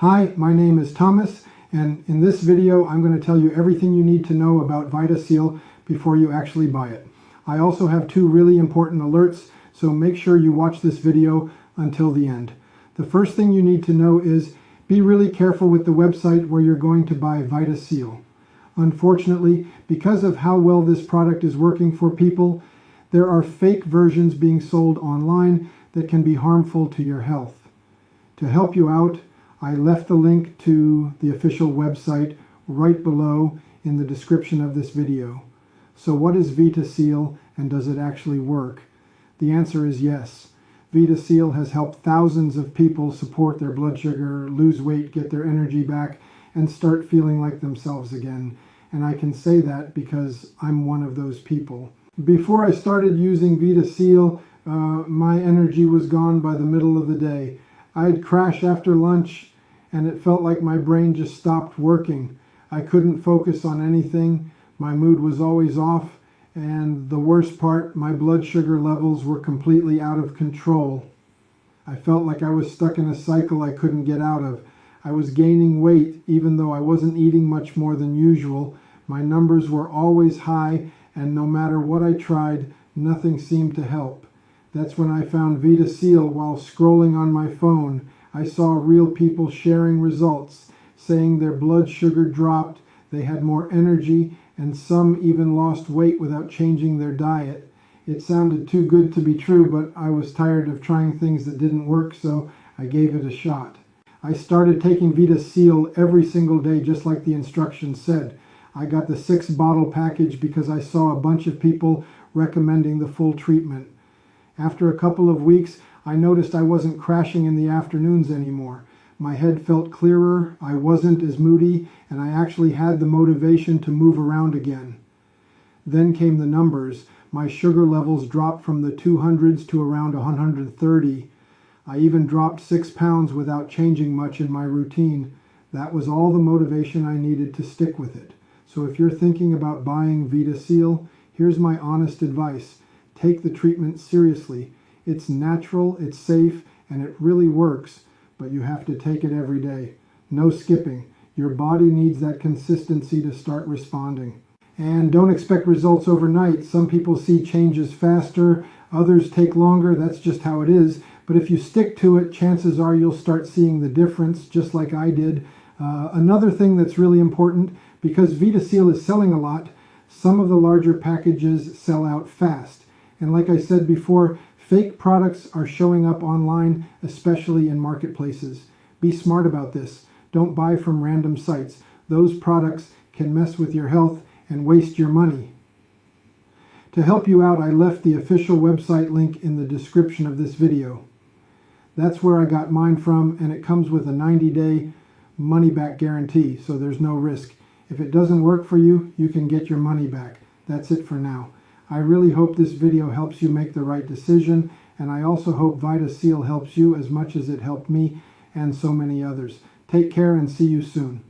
Hi, my name is Thomas, and in this video I'm going to tell you everything you need to know about VitaSeal before you actually buy it. I also have two really important alerts, so make sure you watch this video until the end. The first thing you need to know is be really careful with the website where you're going to buy VitaSeal. Unfortunately, because of how well this product is working for people, there are fake versions being sold online that can be harmful to your health. To help you out, I left the link to the official website right below in the description of this video. So what is VitaSeal, and does it actually work? The answer is yes. VitaSeal has helped thousands of people support their blood sugar, lose weight, get their energy back, and start feeling like themselves again. And I can say that because I'm one of those people. Before I started using VitaSeal, my energy was gone by the middle of the day. I'd crash after lunch and it felt like my brain just stopped working. I couldn't focus on anything. My mood was always off, and the worst part, my blood sugar levels were completely out of control. I felt like I was stuck in a cycle I couldn't get out of. I was gaining weight even though I wasn't eating much more than usual. My numbers were always high, and no matter what I tried, nothing seemed to help. That's when I found VitaSeal while scrolling on my phone. I saw real people sharing results, saying their blood sugar dropped, they had more energy, and some even lost weight without changing their diet. It sounded too good to be true, but I was tired of trying things that didn't work, so I gave it a shot. I started taking VitaSeal every single day, just like the instructions said. I got the 6-bottle package because I saw a bunch of people recommending the full treatment. After a couple of weeks, I noticed I wasn't crashing in the afternoons anymore. My head felt clearer, I wasn't as moody, and I actually had the motivation to move around again. Then came the numbers. My sugar levels dropped from the 200s to around 130. I even dropped 6 pounds without changing much in my routine. That was all the motivation I needed to stick with it. So if you're thinking about buying VitaSeal, here's my honest advice. Take the treatment seriously. It's natural, it's safe, and it really works, but you have to take it every day. No skipping. Your body needs that consistency to start responding. And don't expect results overnight. Some people see changes faster, others take longer. That's just how it is. But if you stick to it, chances are you'll start seeing the difference, just like I did. Another thing that's really important, because VitaSeal is selling a lot, some of the larger packages sell out fast. And like I said before, fake products are showing up online, especially in marketplaces. Be smart about this. Don't buy from random sites. Those products can mess with your health and waste your money. To help you out, I left the official website link in the description of this video. That's where I got mine from, and it comes with a 90-day money-back guarantee, so there's no risk. If it doesn't work for you, you can get your money back. That's it for now. I really hope this video helps you make the right decision, and I also hope VitaSeal helps you as much as it helped me and so many others. Take care and see you soon.